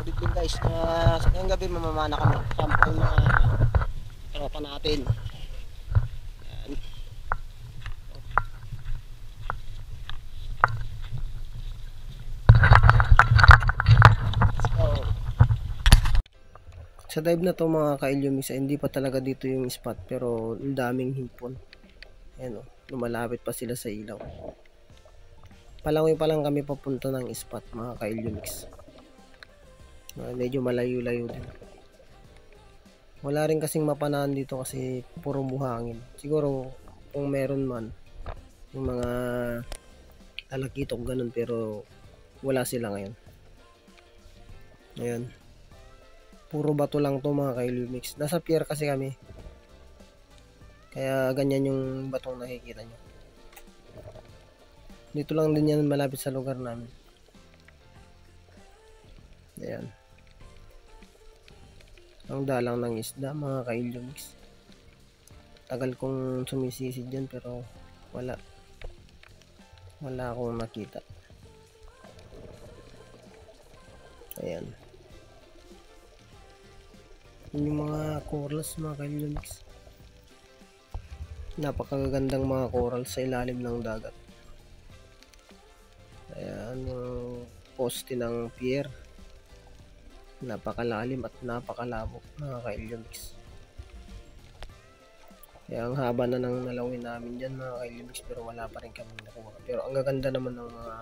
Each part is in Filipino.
Good evening guys, sa ngayong gabi mamamana kami. Kasama ko yung mga tropa natin. Yan. Let's go. Sa dive na to mga ka-Ilyumix, hindi pa talaga dito yung spot pero ang daming hipon. Ayan o, lumalapit pa sila sa ilaw. Palangoy pa lang kami papunta ng spot mga ka-Ilyumix. Medyo malayo-layo din. Wala rin kasing mapanahan dito kasi puro buhangin. Siguro kung meron man yung mga talakitok ganun pero wala sila ngayon. Ayan. Puro bato lang to mga ka-Ilyumix. Nasa pier kasi kami. Kaya ganyan yung batong nakikita nyo. Dito lang din yan malapit sa lugar namin. Ayan. Ang dalang ng isda mga ka-Ilyumix. Tagal kong sumisisid dyan pero wala akong nakita. Ayan. Yun yung mga corals mga ka-Ilyumix. Napakagandang mga corals sa ilalim ng dagat. Ayan yung poste ng pier. Napakalalim at napakalabo mga ka-Ilyumix. Kaya ang haba na ng nalawin namin dyan mga ka-Ilyumix pero wala pa rin kami nakuha. Pero ang gaganda naman ng mga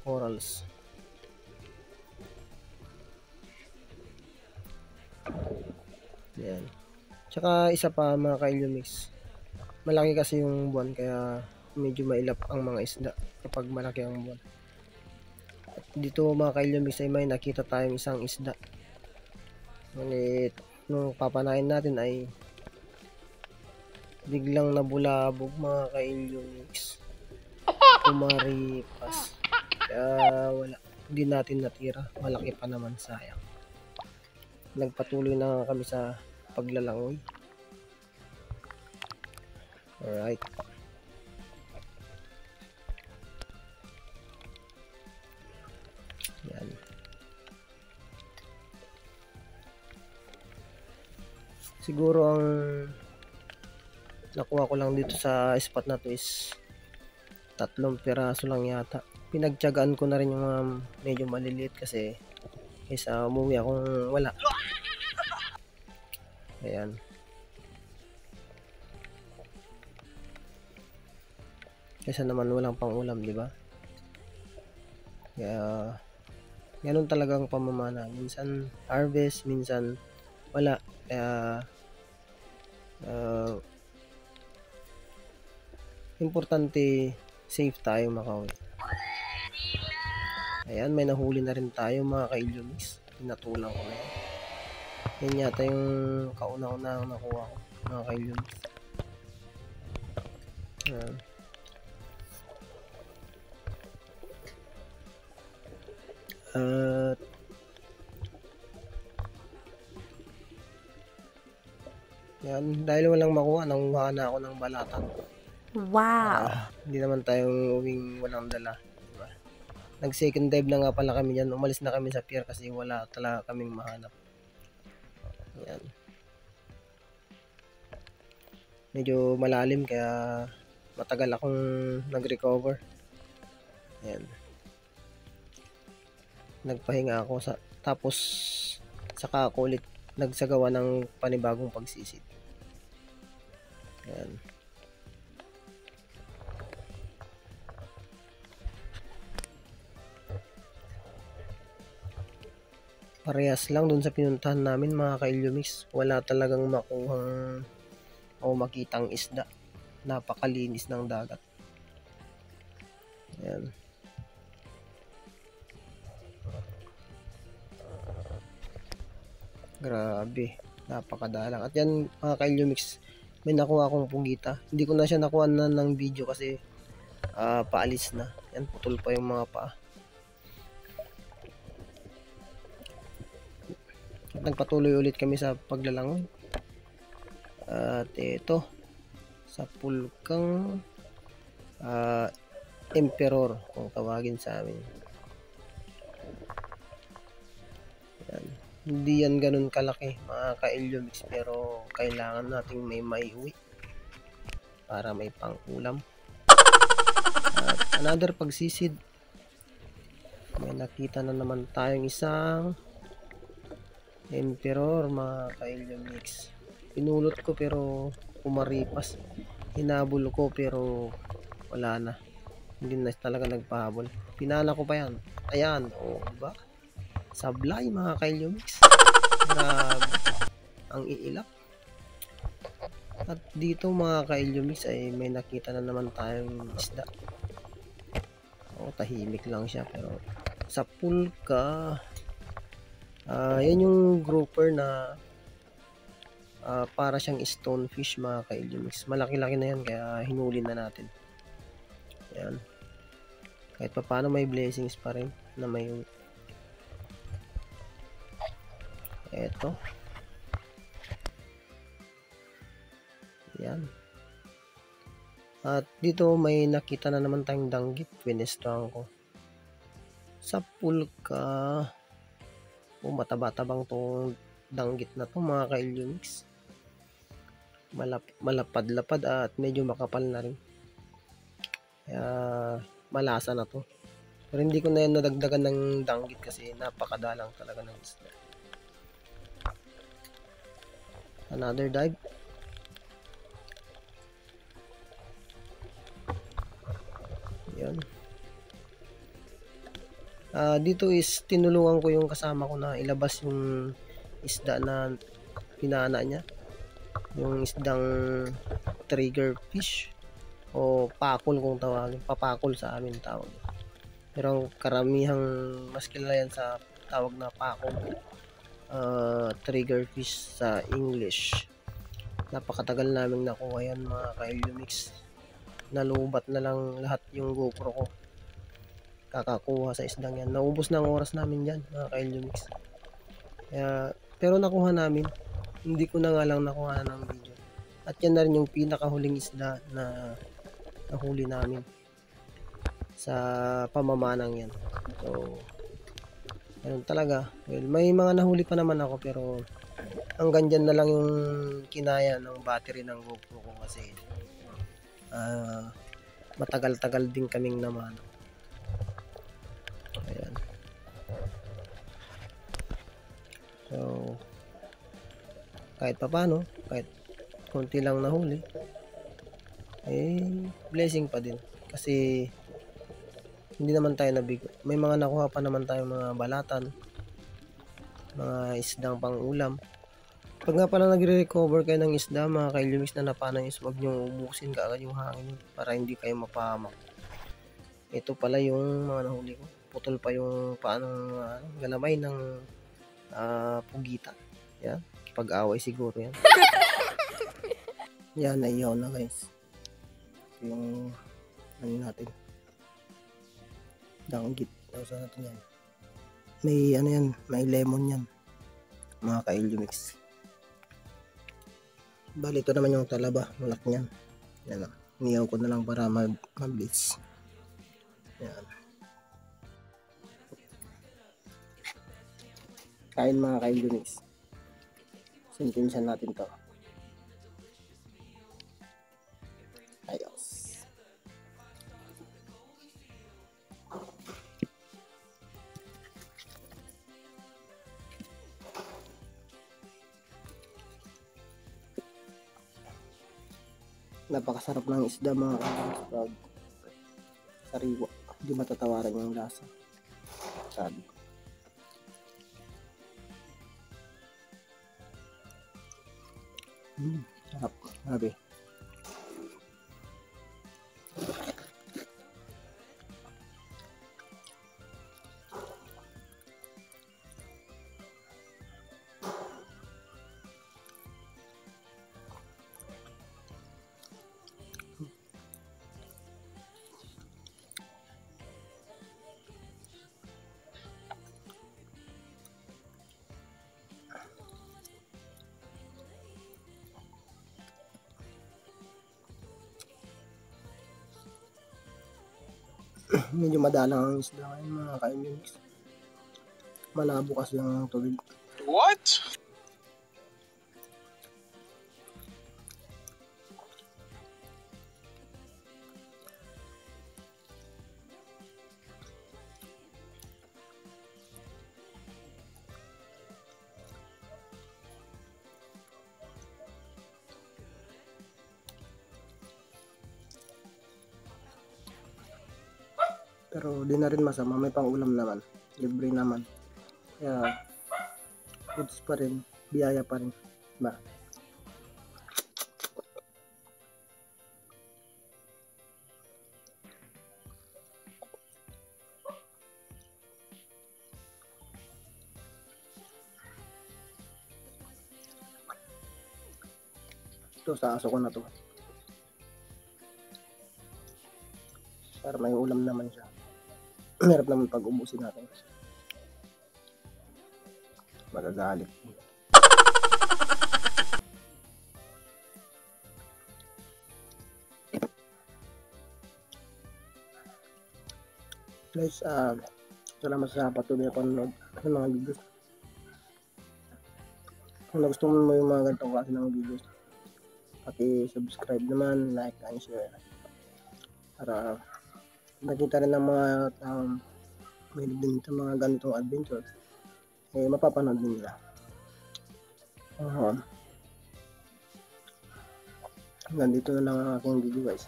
corals. Ayan. Tsaka isa pa mga ka-Ilyumix. Malaki kasi yung buwan kaya medyo mailap ang mga isda kapag malaki ang buwan. At dito mga ka-Ilyumix ay may nakita tayong isang isda. Ngunit nung papanain natin ay biglang nabulabog mga ka-Ilyumix. Pumaripas. Kaya wala. Hindi natin natira. Malaki pa naman, sayang. Nagpatuloy na kami sa paglalangoy. Alright. Yan. Siguro ang nakuha ko lang dito sa spot na to is 3 piraso lang yata. Pinagtiyagaan ko na rin yung mga medyo maliliit kasi isa umuwi akong wala. Ayan. Kaysa naman walang pang ulam, di ba? Kaya ganun talagang pamamana. Minsan harvest, minsan wala. Kaya importante safe tayo makauwi. Ayan, may nahuli na rin tayo mga ka-Ilyumix. Pinatulang ko na yan. Yan yata yung kauna-una ang nakuha ko mga ka-Ilyumix. Ayan. At yan, dahil walang makuha, nanguha na ako ng balatan. Wow! Hindi naman tayong uwing walang dala. Diba? Nag second dive na nga pala kami dyan. Umalis na kami sa pier kasi wala talaga kaming mahanap. Yan. Medyo malalim kaya matagal akong nag-recover. Yan. Nagpahinga ako tapos saka ako ulit nagsagawa ng panibagong pagsisid. Ayan. Parehas lang dun sa pinuntahan namin mga ka-Ilyumix. Wala talagang makuhang o makitang isda. Napakalinis ng dagat. Ayan. Grabe, napakadalang. At yan mga ka-Ilyumix, may nakuha akong pugita. Hindi ko na siya nakuha na ng video kasi paalis na. Yan, putol pa yung mga paa. At nagpatuloy ulit kami sa paglalangoy. At ito, sa pulkang Emperor kung tawagin sa amin. Hindi yan ganun kalaki mga ka-Elyomix, pero kailangan nating may maiuwi para may pang-ulam. At another pagsisid, may nakita na naman tayong isang emperor mga ka-Elyomix. Pinulot ko pero pumaripas. Hinabol ko pero wala na. Hindi na talaga nagpahabol. Pinala ko pa yan. Ayan, o diba? Sablay mga ka-Elyomix. Grabe. Ang iilap. At dito mga ka-Elyomix ay may nakita na naman tayong isda. O, tahimik lang siya pero sa pulka. Yan yung grouper na para siyang stonefish mga ka-Elyomix. Malaki-laki na yan kaya hinuli na natin. Yan. Kahit pa paano may blessings pa rin na may eto. Yan. At dito may nakita na naman tayong danggit. Pinestrang ko. Sa pulka. Mataba-tabang tong danggit na to mga ka-Elyomix. Malapad-lapad at medyo makapal na rin. Kaya malasa na to. Pero hindi ko na yan nadagdagan ng danggit kasi napakadalang talaga ng isda. Another dive. Yan. Dito is tinulungan ko yung kasama ko na ilabas yung isda na pinana niya. Yung isdang trigger fish o pakol kung tawagin. Papakol sa amin tawag. Pero ang karamihang mas kilala yan sa tawag na pakol. Trigger fish sa English. Napakatagal namin nakuha yan mga ka-Elyomix. Nalubat na lang lahat yung GoPro ko kakakuha sa isdang yan. Naubos na ang oras namin dyan mga ka-Elyomix. Pero nakuha namin. Hindi ko na nga lang nakuha ng video. At yan na rin yung pinakahuling isda na nahuli namin sa pamamanang yan. So ayun talaga. Well, may mga nahuli pa naman ako pero hanggang dyan na lang yung kinaya ng battery ng GoPro ko kasi matagal-tagal din kaming naman. Ayan. So kahit pa paano, kahit konti lang nahuli blessing pa din kasi hindi naman tayo nabigo. May mga nakuha pa naman tayong mga balatan, mga isdang pang ulam. Pag nga pala nagre-recover kayo ng isda mga ka-Elyomix na napanang is huwag nyo ubusin kaagad yung hangin para hindi kayo mapahamak. Ito pala yung mga nahuli ko. Putol pa yung paanong galamay ng pugita. Yan. Pag-away siguro yan. Yan, naiyaw na guys. Yung ano natin. Danggit. Nausa natin yan. May ano yan. May lemon yan. Mga ka-Elyomix. Bali ito naman yung talaba. Malak niyan. Yan o. Niyaw ko na lang para mabilis. Yan. Kain mga ka-Elyomix. Sentensyan natin to. Ayos. Napakasarap ng isda mga ka-Elyomix pag sariwa. Hindi matatawaran yung lasa. Sabi. Sarap. Grabe. Medyo madalang ang isda ngayon mga ka-Elyomix. Malabo kasi ang tubig. What? Pero di na rin masama, may pang-ulam naman. Libre naman. Kaya, goods pa rin. Biyaya pa rin. Ba? Ito, sa aso ko na to. Para may ulam naman siya. Hirap naman pag ubusin natin. Magagalit. Guys, salamat sa patuloy na panonood ng mga videos. Kung nagustuhan mo yung mga ganitong klase ng videos, paki-subscribe naman, like, and share. Para nakita rin ng mga taong may din sa mga ganitong adventure, eh mapapanood din nila. Hanggang dito na lang ang aking video guys.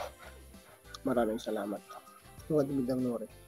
Maraming salamat. Huwag biglang nori.